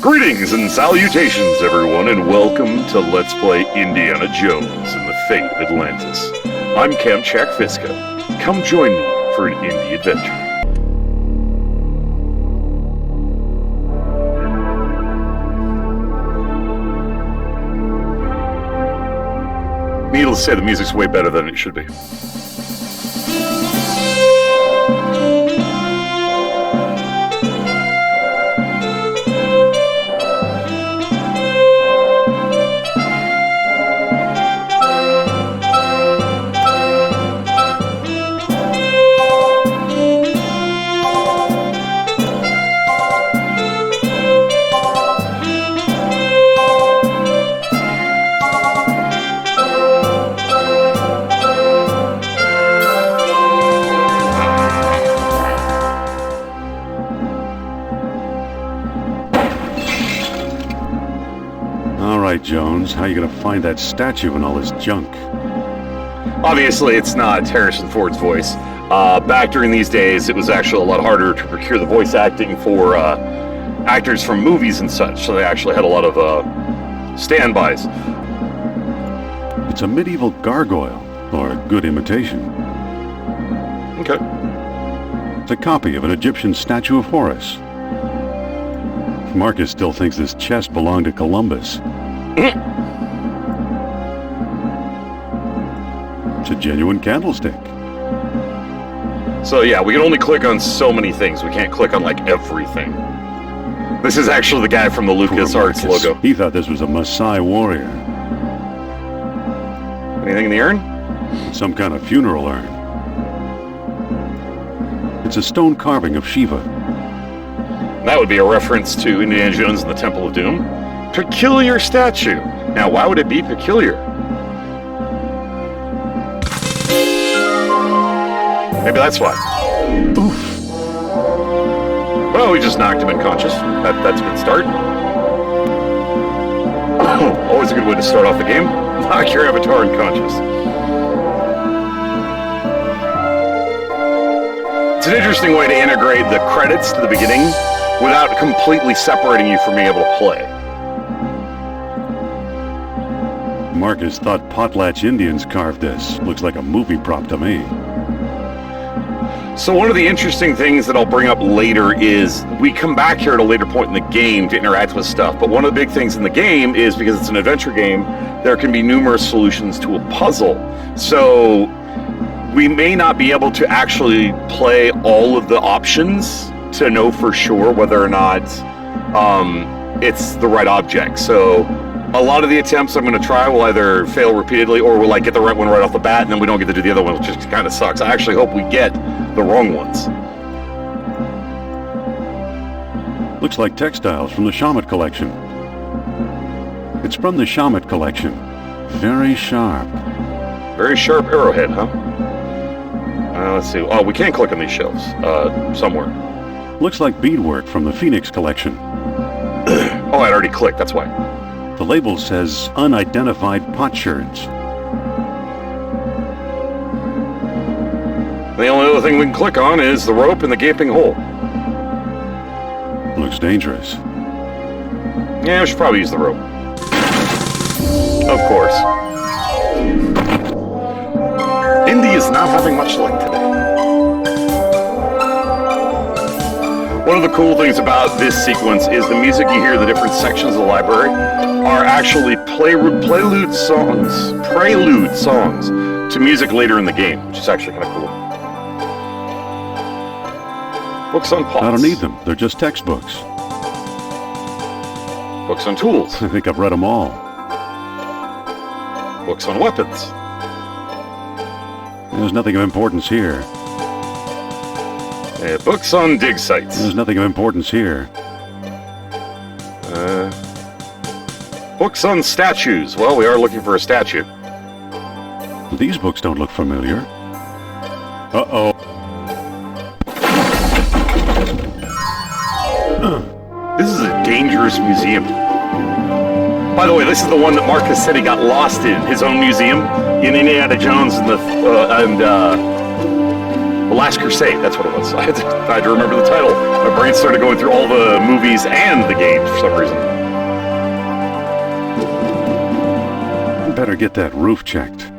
Greetings and salutations, everyone, and welcome to Let's Play Indiana Jones and the Fate of Atlantis. I'm Camp Jack Fiska. Come join me for an indie adventure. Needless to say, the music's way better than it should be. Jones, how are you going to find that statue and all this junk? Obviously, it's not Harrison Ford's voice. Back during these days, it was actually a lot harder to procure the voice acting for actors from movies and such, so they actually had a lot of standbys. It's a medieval gargoyle, or a good imitation. Okay. It's a copy of an Egyptian statue of Horus. Marcus still thinks this chest belonged to Columbus. It's a genuine candlestick. So yeah, we can only click on so many things. We can't click on, like, everything. This is actually the guy from the LucasArts logo. He thought this was a Maasai warrior. Anything in the urn? Some kind of funeral urn. It's a stone carving of Shiva. That would be a reference to Indiana Jones and the Temple of Doom. Peculiar statue. Now, why would it be peculiar? Maybe that's why. Oof. Well, we just knocked him unconscious. That's a good start. Always a good way to start off the game. Knock your avatar unconscious. It's an interesting way to integrate the credits to the beginning without completely separating you from being able to play. Marcus thought Potlatch Indians carved this. Looks like a movie prop to me. So one of the interesting things that I'll bring up later is we come back here at a later point in the game to interact with stuff, but one of the big things in the game is, because it's an adventure game, there can be numerous solutions to a puzzle. So we may not be able to actually play all of the options to know for sure whether or not it's the right object. So a lot of the attempts I'm going to try will either fail repeatedly, or we'll get the right one right off the bat, and then we don't get to do the other one, which just kind of sucks. I actually hope we get the wrong ones. Looks like textiles from the Shamet collection. It's from the Shamet collection. Very sharp. Very sharp arrowhead, huh? Let's see. Oh, we can't click on these shelves. Somewhere. Looks like beadwork from the Phoenix collection. Oh, I'd already clicked, that's why. The label says unidentified potsherds. The only other thing we can click on is the rope and the gaping hole. Looks dangerous. Yeah, I should probably use the rope. Of course. Indy is not having much luck today. One of the cool things about this sequence is the music you hear, the different sections of the library, are actually prelude songs to music later in the game, which is actually kind of cool. Books on pots. I don't need them. They're just textbooks. Books on tools. I think I've read them all. Books on weapons. There's nothing of importance here. Books on dig sites. There's nothing of importance here. Books on statues. Well, we are looking for a statue. These books don't look familiar. Uh-oh. This is a dangerous museum. By the way, this is the one that Marcus said he got lost in, his own museum in Indiana Jones and The Last Crusade, that's what it was. I had to remember the title. My brain started going through all the movies and the games for some reason. Better get that roof checked.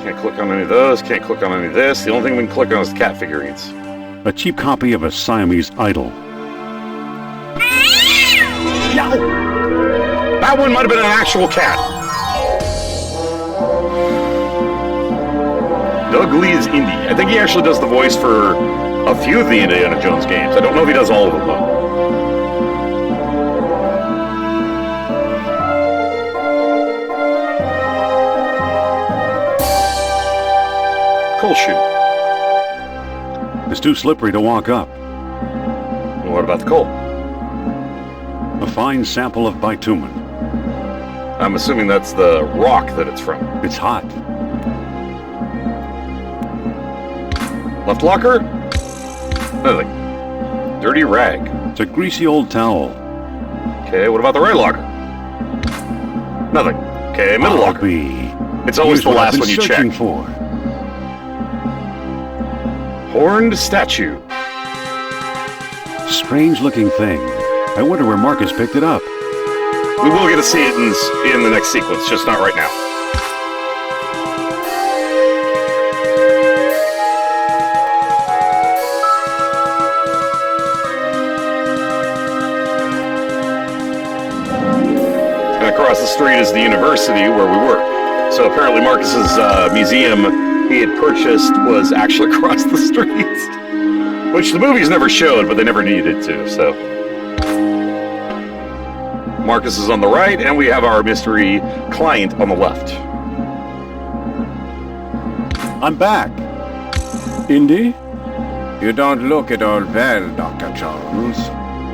Can't click on any of those, can't click on any of this. The only thing we can click on is cat figurines. A cheap copy of a Siamese idol. No! That one might have been an actual cat. Doug Lee is Indy. I think he actually does the voice for a few of the Indiana Jones games. I don't know if he does all of them, though. Coal chute. It's too slippery to walk up. Well, what about the coal? A fine sample of bitumen. I'm assuming that's the rock that it's from. It's hot. Left locker? Nothing. Dirty rag. It's a greasy old towel. Okay, what about the right locker? Nothing. Okay, middle locker. It's always the last one you check. For. Horned statue. Strange looking thing. I wonder where Marcus picked it up. We will get to see it in the next sequence, just not right now. And across the street is the university where we work. So apparently Marcus's museum he had purchased was actually across the street, which the movies never showed, but they never needed to, so. Marcus is on the right, and we have our mystery client on the left. I'm back. Indy? You don't look at all well, Dr. Jones.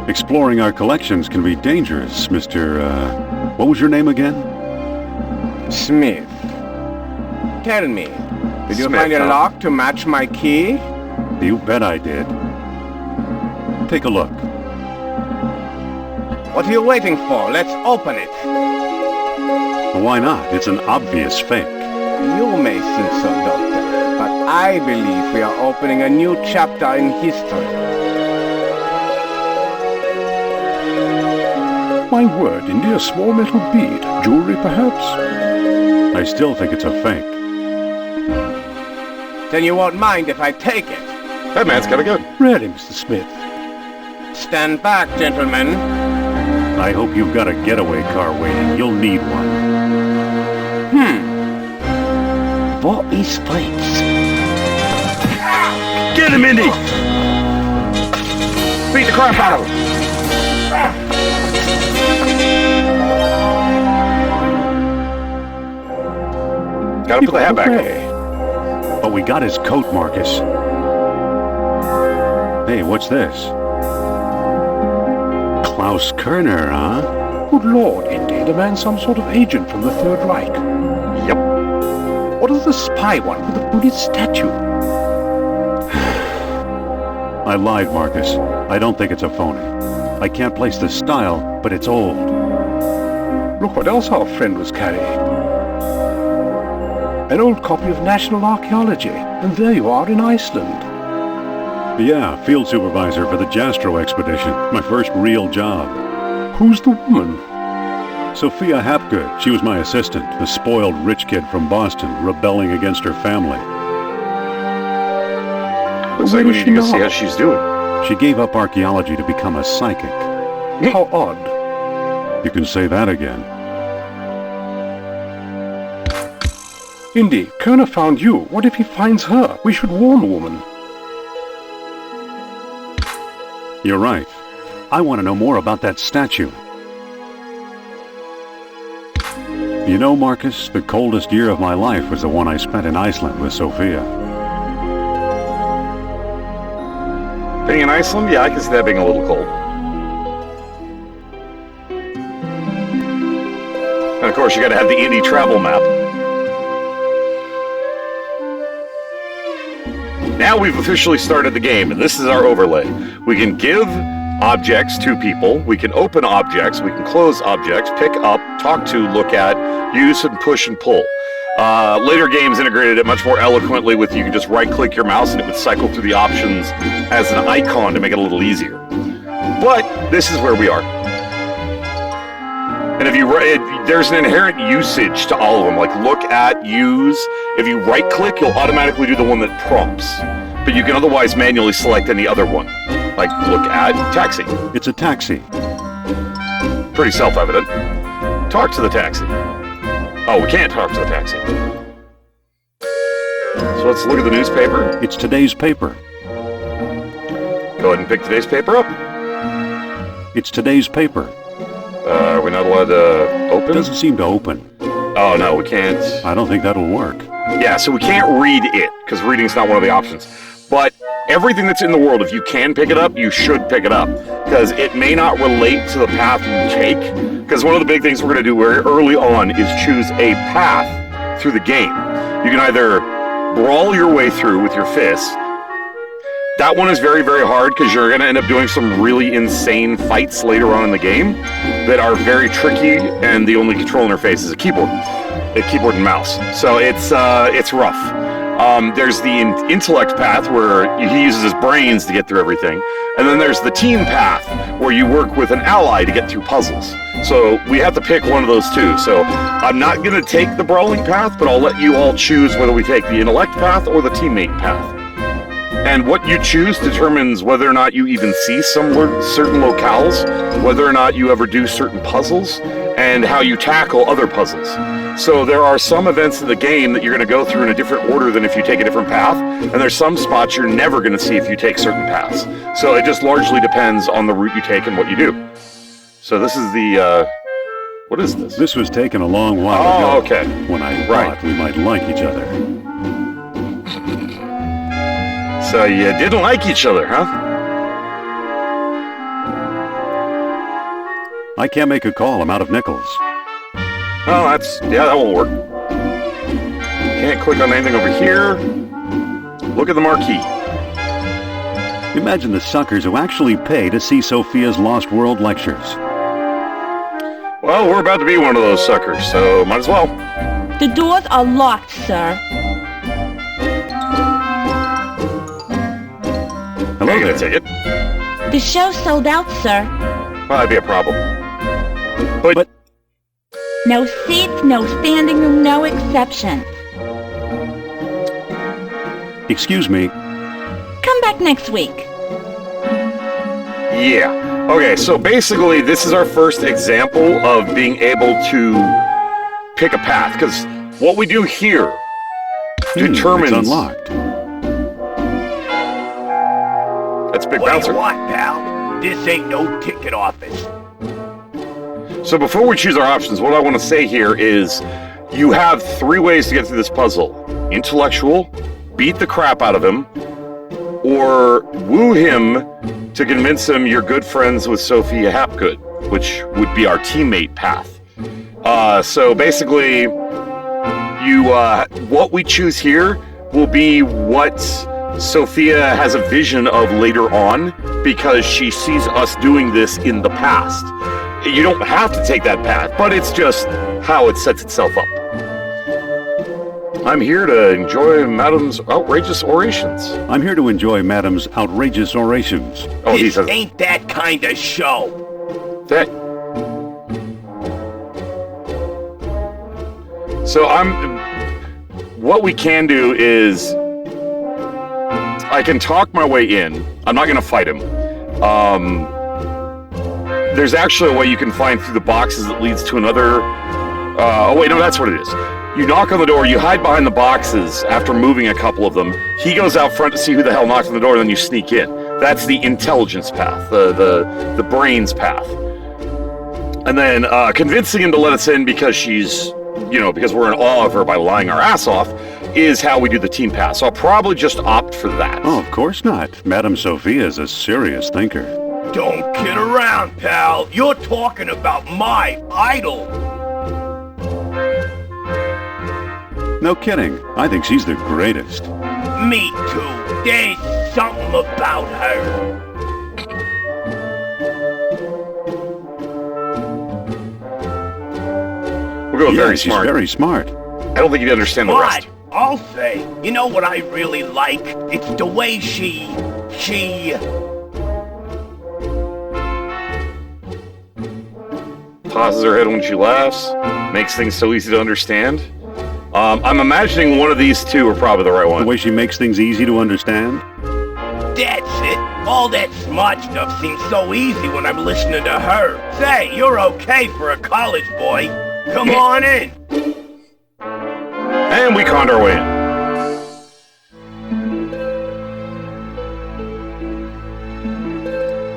Exploring our collections can be dangerous, Mr. What was your name again? Smith. Tell me, did you Smith, find a huh? lock to match my key? You bet I did. Take a look. What are you waiting for? Let's open it. Well, why not? It's an obvious fake. You may think so, Doctor, but I believe we are opening a new chapter in history. My word, Indy, a small metal bead. Jewelry, perhaps? I still think it's a fake. Then you won't mind if I take it. That man's kind of good. Really, Mr. Smith? Stand back, gentlemen. I hope you've got a getaway car waiting. You'll need one. What is this? Get him, Indy! Beat the crap out of him! Gotta put the hat back on. But we got his coat, Marcus. Hey, what's this? Klaus Kerner, huh? Good Lord, Indy, the man's some sort of agent from the Third Reich. Yep. What does the spy want with the Buddhist statue? I lied, Marcus. I don't think it's a phony. I can't place the style, but it's old. Look what else our friend was carrying. An old copy of National Archaeology. And there you are in Iceland. Yeah, field supervisor for the Jastro expedition. My first real job. Who's the woman? Sophia Hapgood. She was my assistant, a spoiled rich kid from Boston, rebelling against her family. Looks Where like we is need to she go see now? how she's doing. She gave up archaeology to become a psychic. How odd. You can say that again. Indy, Kerner found you. What if he finds her? We should warn the woman. You're right. I want to know more about that statue. You know, Marcus, the coldest year of my life was the one I spent in Iceland with Sophia. Being in Iceland? Yeah, I can see that being a little cold. And of course, you gotta have the Indy travel map. Now we've officially started the game, and this is our overlay. We can give objects to people, we can open objects, we can close objects, pick up, talk to, look at, use and push and pull. Later games integrated it much more eloquently with you can just right-click your mouse and it would cycle through the options as an icon to make it a little easier. But this is where we are. And if you there's an inherent usage to all of them, like look at, use. If you right-click, you'll automatically do the one that prompts. But you can otherwise manually select any other one. Like look at, taxi. It's a taxi. Pretty self-evident. Talk to the taxi. Oh, we can't talk to the taxi. So let's look at the newspaper. It's today's paper. Go ahead and pick today's paper up. It's today's paper. Are we not allowed to open? Doesn't seem to open. Oh, no, we can't. I don't think that'll work. Yeah, so we can't read it, because reading's not one of the options. But everything that's in the world, if you can pick it up, you should pick it up. Because it may not relate to the path you take. Because one of the big things we're going to do very early on is choose a path through the game. You can either brawl your way through with your fists. That one is very, very hard because you're going to end up doing some really insane fights later on in the game that are very tricky, and the only control interface is a keyboard and mouse. So it's rough. There's the intellect path where he uses his brains to get through everything. And then there's the team path where you work with an ally to get through puzzles. So we have to pick one of those two. So I'm not going to take the brawling path, but I'll let you all choose whether we take the intellect path or the teammate path. And what you choose determines whether or not you even see some certain locales, whether or not you ever do certain puzzles, and how you tackle other puzzles. So there are some events in the game that you're going to go through in a different order than if you take a different path, and there's some spots you're never going to see if you take certain paths. So it just largely depends on the route you take and what you do. So this is the, what is this? This was taken a long while ago. Oh, okay. When I thought we might like each other. So you didn't like each other, huh? I can't make a call. I'm out of nickels. Oh, that won't work. Can't click on anything over here. Look at the marquee. Imagine the suckers who actually pay to see Sophia's Lost World lectures. Well, we're about to be one of those suckers, so might as well. The doors are locked, sir. Hello there. Ticket. The show's sold out, sir. Well, that'd be a problem. But No seats, no standing room, no exceptions. Excuse me. Come back next week. yeah. Okay, so basically this is our first example of being able to pick a path, because what we do here determines... It's unlocked. That's a big What do bouncer. you want, pal? This ain't no ticket office. So before we choose our options, what I want to say here is you have 3 ways to get through this puzzle. Intellectual, beat the crap out of him, or woo him to convince him you're good friends with Sophia Hapgood, which would be our teammate path. So basically, what we choose here will be what Sophia has a vision of later on, because she sees us doing this in the past. You don't have to take that path, but it's just how it sets itself up. I'm here to enjoy Madam's outrageous orations. I'm here to enjoy Madam's outrageous orations. Oh, he This says ain't that kind of show. that. So what we can do is I can talk my way in. I'm not going to fight him. There's actually a way you can find through the boxes that leads to another... oh, wait, no, that's what it is. You knock on the door, you hide behind the boxes after moving a couple of them. He goes out front to see who the hell knocked on the door, and then you sneak in. That's the intelligence path, the brains path. And then convincing him to let us in because she's, because we're in awe of her by lying our ass off, is how we do the team path. So I'll probably just opt for that. Oh, of course not. Madame Sophia is a serious thinker. Don't kid around, pal. You're talking about my idol. No kidding. I think she's the greatest. Me too. There's something about her. We'll go Yeah, very she's smart. very smart. And don't think you'd understand the rest. But I'll say, you know what I really like? It's the way she... Tosses her head when she laughs, makes things so easy to understand. I'm imagining one of these two are probably the right The one. way she makes things easy to understand? That's it. All that smart stuff seems so easy when I'm listening to her. Say, you're okay for a college boy. Come on in. And we conned our way in.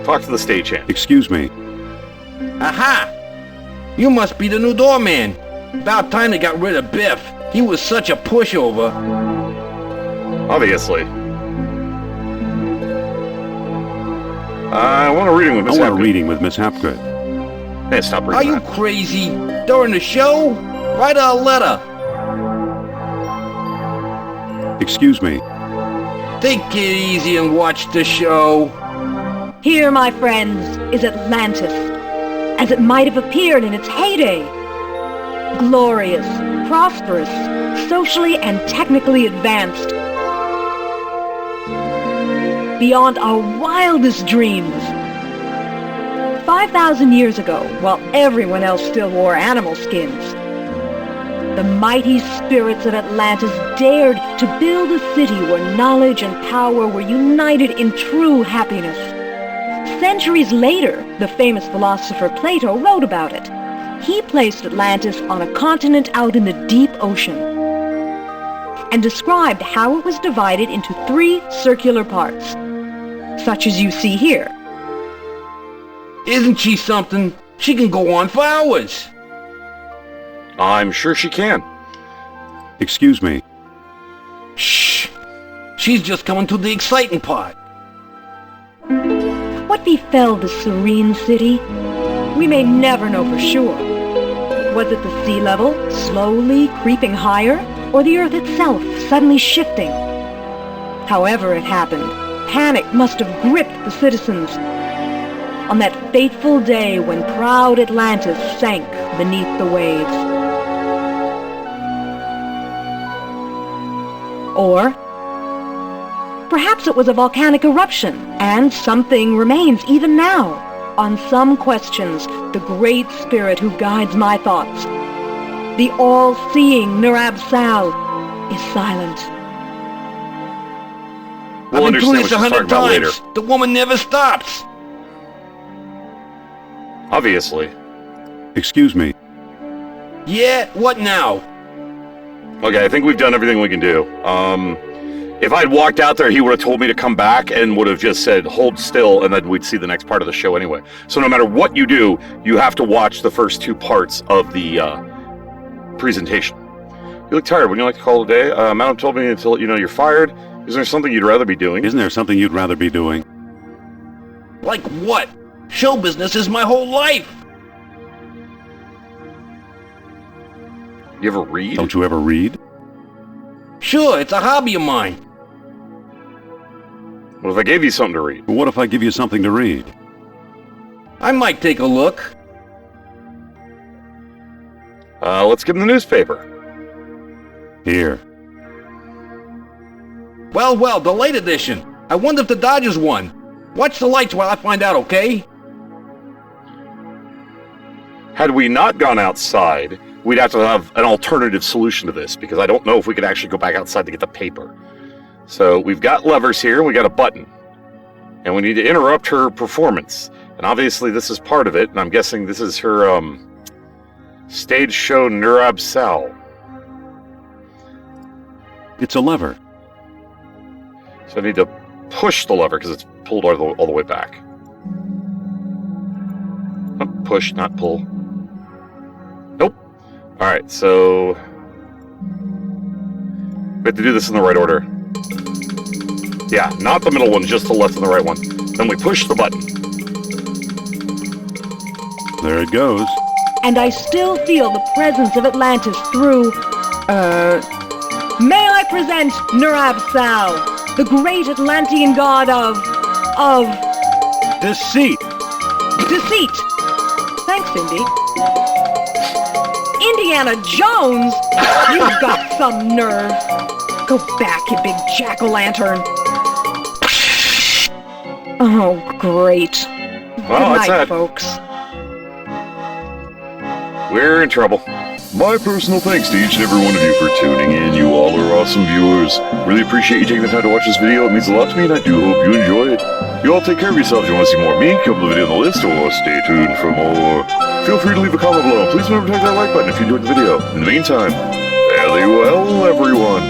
Talk to the stagehand. Excuse me. Aha! You must be the new doorman. About time they got rid of Biff. He was such a pushover. Obviously. I want a reading with I Miss want a Hapgood. reading with Miss Hapgood. Hey, stop Are reading you that. crazy? During the show? Write her a letter. Excuse me. Take it easy and watch the show. Here, my friends, is Atlantis, as it might have appeared in its heyday. Glorious, prosperous, socially and technically advanced. Beyond our wildest dreams. 5,000 years ago, while everyone else still wore animal skins, the mighty spirits of Atlantis dared to build a city where knowledge and power were united in true happiness. Centuries later, the famous philosopher Plato wrote about it. He placed Atlantis on a continent out in the deep ocean and described how it was divided into 3 circular parts, such as you see here. Isn't she something? She can go on for hours. I'm sure she can. Excuse me. Shh. She's just coming to the exciting part. What befell the serene city? We may never know for sure. Was it the sea level slowly creeping higher, or the earth itself suddenly shifting? However it happened, panic must have gripped the citizens on that fateful day when proud Atlantis sank beneath the waves. Or perhaps it was a volcanic eruption, and something remains even now. On some questions, the great spirit who guides my thoughts, the all-seeing Nurab Sal, is silent. We'll I've been through understand this what she's 100 talking about later. times. The woman never stops. Obviously. Excuse me. Yeah, what now? Okay, I think we've done everything we can do. If I'd walked out there, he would have told me to come back and would have just said, hold still, and then we'd see the next part of the show anyway. So no matter what you do, you have to watch the first 2 parts of the presentation. You look tired. Would you like to call it a day? Madam told me to let you know you're fired. Is there something you'd rather be doing? Isn't there something you'd rather be doing? Like what? Show business is my whole life. You ever read? Don't you ever read? Sure, it's a hobby of mine. What if I gave you something to read? What if I give you something to read? I might take a look. Let's give him the newspaper. Here. Well, the late edition. I wonder if the Dodgers won. Watch the lights while I find out, okay? Had we not gone outside, we'd have to have an alternative solution to this, because I don't know if we could actually go back outside to get the paper. So we've got levers here, we got a button. And we need to interrupt her performance. And obviously this is part of it, and I'm guessing this is her stage show Nurab Sal. It's a lever. So I need to push the lever because it's pulled all the way back. Oh, push, not pull. Nope. Alright, so we have to do this in the right order. Yeah, not the middle one, just the left and the right one. Then we push the button. There it goes. And I still feel the presence of Atlantis through, may I present Nurab Sal, the great Atlantean god of Deceit. deceit. Thanks, Cindy. Indiana Jones? You've got some nerve. Go back, you big jack-o'-lantern. Oh, great. Well, Good that's night, that. folks. We're in trouble. My personal thanks to each and every one of you for tuning in. You all are awesome viewers. Really appreciate you taking the time to watch this video. It means a lot to me, and I do hope you enjoy it. You all take care of yourselves. If you want to see more of me, keep the video on the list, or stay tuned for more. Feel free to leave a comment below. Please remember to hit that like button if you enjoyed the video. In the meantime, fairly well, everyone.